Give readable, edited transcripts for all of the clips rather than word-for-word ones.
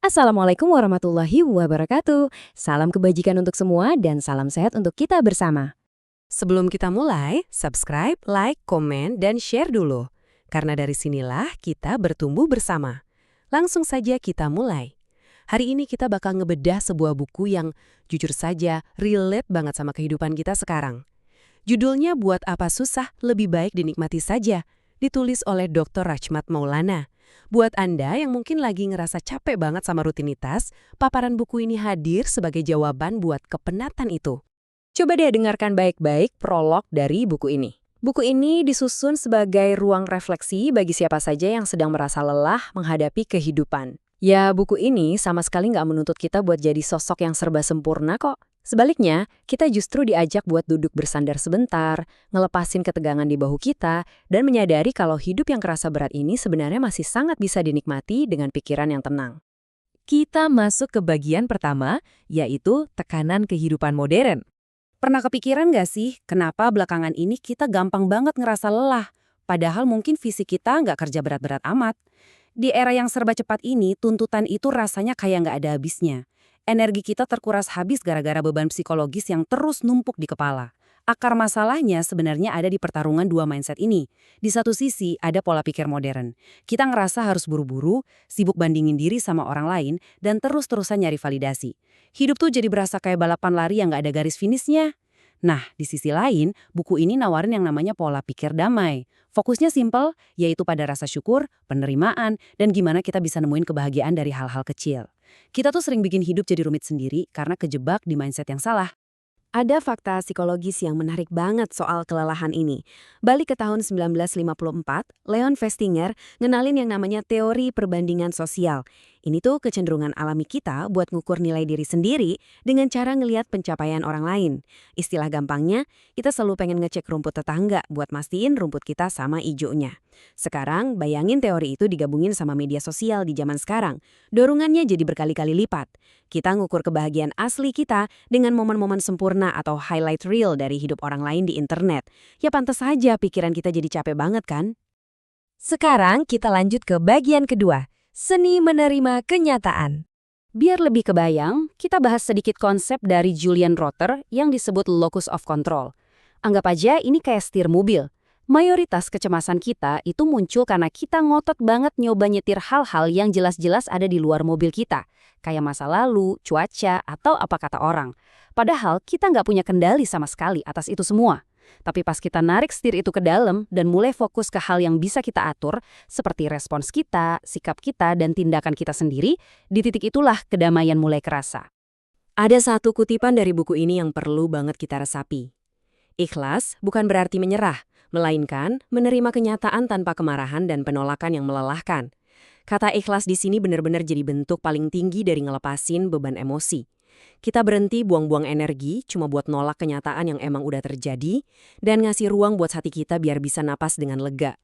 Assalamualaikum warahmatullahi wabarakatuh. Salam kebajikan untuk semua dan salam sehat untuk kita bersama. Sebelum kita mulai, subscribe, like, komen, dan share dulu. Karena dari sinilah kita bertumbuh bersama. Langsung saja kita mulai. Hari ini kita bakal ngebedah sebuah buku yang jujur saja relate banget sama kehidupan kita sekarang. Judulnya Buat Apa Susah, Lebih Baik Dinikmati Saja, ditulis oleh Dr. Rachmat Maulana. Buat Anda yang mungkin lagi ngerasa capek banget sama rutinitas, paparan buku ini hadir sebagai jawaban buat kepenatan itu. Coba deh dengarkan baik-baik prolog dari buku ini. Buku ini disusun sebagai ruang refleksi bagi siapa saja yang sedang merasa lelah menghadapi kehidupan. Ya, buku ini sama sekali nggak menuntut kita buat jadi sosok yang serba sempurna kok. Sebaliknya, kita justru diajak buat duduk bersandar sebentar, ngelepasin ketegangan di bahu kita, dan menyadari kalau hidup yang kerasa berat ini sebenarnya masih sangat bisa dinikmati dengan pikiran yang tenang. Kita masuk ke bagian pertama, yaitu tekanan kehidupan modern. Pernah kepikiran nggak sih, kenapa belakangan ini kita gampang banget ngerasa lelah? Padahal mungkin fisik kita nggak kerja berat-berat amat. Di era yang serba cepat ini, tuntutan itu rasanya kayak nggak ada habisnya. Energi kita terkuras habis gara-gara beban psikologis yang terus numpuk di kepala. Akar masalahnya sebenarnya ada di pertarungan dua mindset ini. Di satu sisi, ada pola pikir modern. Kita ngerasa harus buru-buru, sibuk bandingin diri sama orang lain, dan terus-terusan nyari validasi. Hidup tuh jadi berasa kayak balapan lari yang nggak ada garis finishnya. Nah, di sisi lain, buku ini nawarin yang namanya pola pikir damai. Fokusnya simpel, yaitu pada rasa syukur, penerimaan, dan gimana kita bisa nemuin kebahagiaan dari hal-hal kecil. Kita tuh sering bikin hidup jadi rumit sendiri karena kejebak di mindset yang salah. Ada fakta psikologis yang menarik banget soal kelelahan ini. Balik ke tahun 1954, Leon Festinger ngenalin yang namanya teori perbandingan sosial. Ini tuh kecenderungan alami kita buat ngukur nilai diri sendiri dengan cara ngelihat pencapaian orang lain. Istilah gampangnya, kita selalu pengen ngecek rumput tetangga buat mastiin rumput kita sama ijonya. Sekarang, bayangin teori itu digabungin sama media sosial di zaman sekarang. Dorongannya jadi berkali-kali lipat. Kita ngukur kebahagiaan asli kita dengan momen-momen sempurna atau highlight reel dari hidup orang lain di internet. Ya pantas saja pikiran kita jadi capek banget kan? Sekarang kita lanjut ke bagian kedua, seni menerima kenyataan. Biar lebih kebayang, kita bahas sedikit konsep dari Julian Rother yang disebut locus of control. Anggap aja ini kayak setir mobil. Mayoritas kecemasan kita itu muncul karena kita ngotot banget nyoba nyetir hal-hal yang jelas-jelas ada di luar mobil kita. Kayak masa lalu, cuaca, atau apa kata orang. Padahal kita nggak punya kendali sama sekali atas itu semua. Tapi pas kita narik setir itu ke dalam dan mulai fokus ke hal yang bisa kita atur, seperti respons kita, sikap kita, dan tindakan kita sendiri, di titik itulah kedamaian mulai kerasa. Ada satu kutipan dari buku ini yang perlu banget kita resapi. Ikhlas bukan berarti menyerah, melainkan menerima kenyataan tanpa kemarahan dan penolakan yang melelahkan. Kata ikhlas di sini benar-benar jadi bentuk paling tinggi dari ngelepasin beban emosi. Kita berhenti buang-buang energi cuma buat nolak kenyataan yang emang udah terjadi dan ngasih ruang buat hati kita biar bisa napas dengan lega.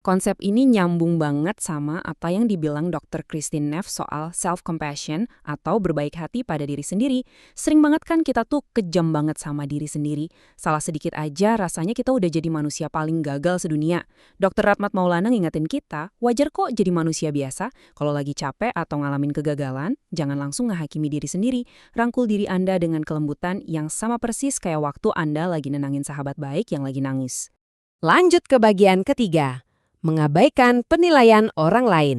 Konsep ini nyambung banget sama apa yang dibilang Dr. Kristin Neff soal self-compassion atau berbaik hati pada diri sendiri. Sering banget kan kita tuh kejam banget sama diri sendiri. Salah sedikit aja rasanya kita udah jadi manusia paling gagal sedunia. Dr. Rachmat Maulana ngingetin kita, wajar kok jadi manusia biasa. Kalau lagi capek atau ngalamin kegagalan, jangan langsung ngehakimi diri sendiri. Rangkul diri Anda dengan kelembutan yang sama persis kayak waktu Anda lagi nenangin sahabat baik yang lagi nangis. Lanjut ke bagian ketiga. Mengabaikan penilaian orang lain.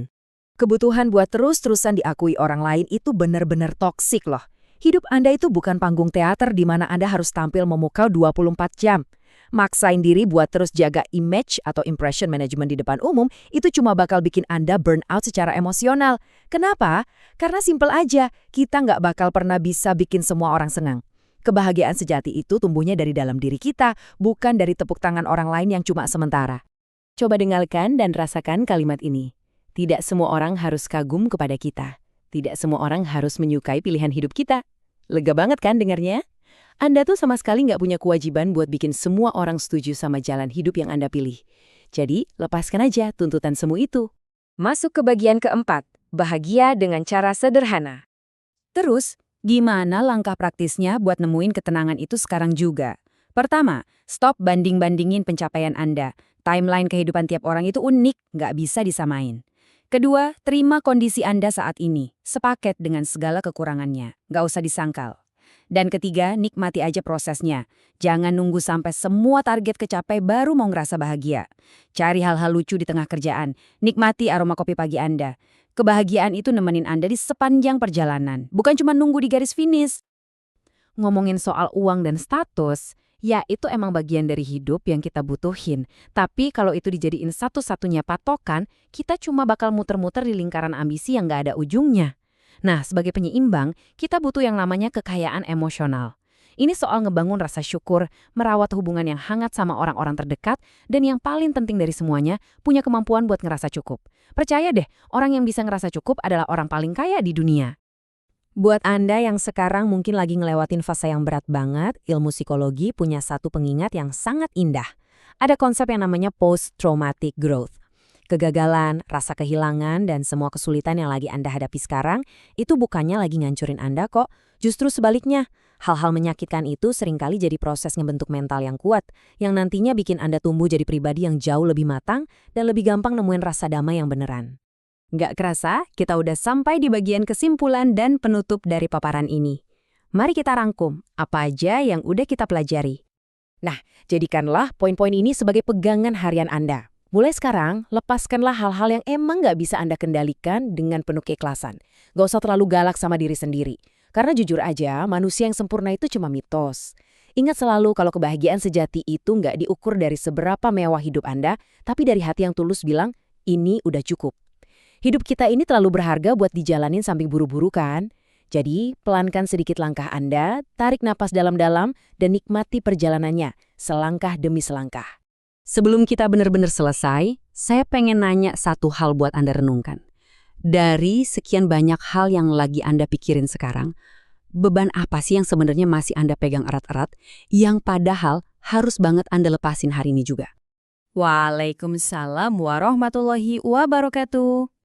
Kebutuhan buat terus-terusan diakui orang lain itu benar-benar toksik loh. Hidup Anda itu bukan panggung teater di mana Anda harus tampil memukau 24 jam. Maksain diri buat terus jaga image atau impression management di depan umum itu cuma bakal bikin Anda burn out secara emosional. Kenapa? Karena simple aja, kita nggak bakal pernah bisa bikin semua orang senang. Kebahagiaan sejati itu tumbuhnya dari dalam diri kita, bukan dari tepuk tangan orang lain yang cuma sementara. Coba dengarkan dan rasakan kalimat ini. Tidak semua orang harus kagum kepada kita. Tidak semua orang harus menyukai pilihan hidup kita. Lega banget kan dengarnya? Anda tuh sama sekali nggak punya kewajiban buat bikin semua orang setuju sama jalan hidup yang Anda pilih. Jadi, lepaskan aja tuntutan semu itu. Masuk ke bagian keempat, bahagia dengan cara sederhana. Terus, gimana langkah praktisnya buat nemuin ketenangan itu sekarang juga? Pertama, stop banding-bandingin pencapaian Anda. Timeline kehidupan tiap orang itu unik, nggak bisa disamain. Kedua, terima kondisi Anda saat ini, sepaket dengan segala kekurangannya. Nggak usah disangkal. Dan ketiga, nikmati aja prosesnya. Jangan nunggu sampai semua target kecapai baru mau ngerasa bahagia. Cari hal-hal lucu di tengah kerjaan. Nikmati aroma kopi pagi Anda. Kebahagiaan itu nemenin Anda di sepanjang perjalanan. Bukan cuma nunggu di garis finish. Ngomongin soal uang dan status, ya itu emang bagian dari hidup yang kita butuhin. Tapi kalau itu dijadiin satu-satunya patokan, kita cuma bakal muter-muter di lingkaran ambisi yang nggak ada ujungnya. Nah, sebagai penyeimbang, kita butuh yang namanya kekayaan emosional. Ini soal ngebangun rasa syukur, merawat hubungan yang hangat sama orang-orang terdekat, dan yang paling penting dari semuanya, punya kemampuan buat ngerasa cukup. Percaya deh, orang yang bisa ngerasa cukup adalah orang paling kaya di dunia. Buat Anda yang sekarang mungkin lagi ngelewatin fase yang berat banget, ilmu psikologi punya satu pengingat yang sangat indah. Ada konsep yang namanya post-traumatic growth. Kegagalan, rasa kehilangan, dan semua kesulitan yang lagi Anda hadapi sekarang, itu bukannya lagi ngancurin Anda kok. Justru sebaliknya, hal-hal menyakitkan itu seringkali jadi proses ngebentuk mental yang kuat, yang nantinya bikin Anda tumbuh jadi pribadi yang jauh lebih matang dan lebih gampang nemuin rasa damai yang beneran. Nggak kerasa, kita udah sampai di bagian kesimpulan dan penutup dari paparan ini. Mari kita rangkum apa aja yang udah kita pelajari. Nah, jadikanlah poin-poin ini sebagai pegangan harian Anda. Mulai sekarang, lepaskanlah hal-hal yang emang nggak bisa Anda kendalikan dengan penuh keikhlasan. Nggak usah terlalu galak sama diri sendiri. Karena jujur aja, manusia yang sempurna itu cuma mitos. Ingat selalu kalau kebahagiaan sejati itu nggak diukur dari seberapa mewah hidup Anda, tapi dari hati yang tulus bilang, ini udah cukup. Hidup kita ini terlalu berharga buat dijalanin sambil buru-buru kan? Jadi, pelankan sedikit langkah Anda, tarik napas dalam-dalam, dan nikmati perjalanannya, selangkah demi selangkah. Sebelum kita benar-benar selesai, saya pengen nanya satu hal buat Anda renungkan. Dari sekian banyak hal yang lagi Anda pikirin sekarang, beban apa sih yang sebenarnya masih Anda pegang erat-erat, yang padahal harus banget Anda lepasin hari ini juga? Waalaikumsalam warahmatullahi wabarakatuh.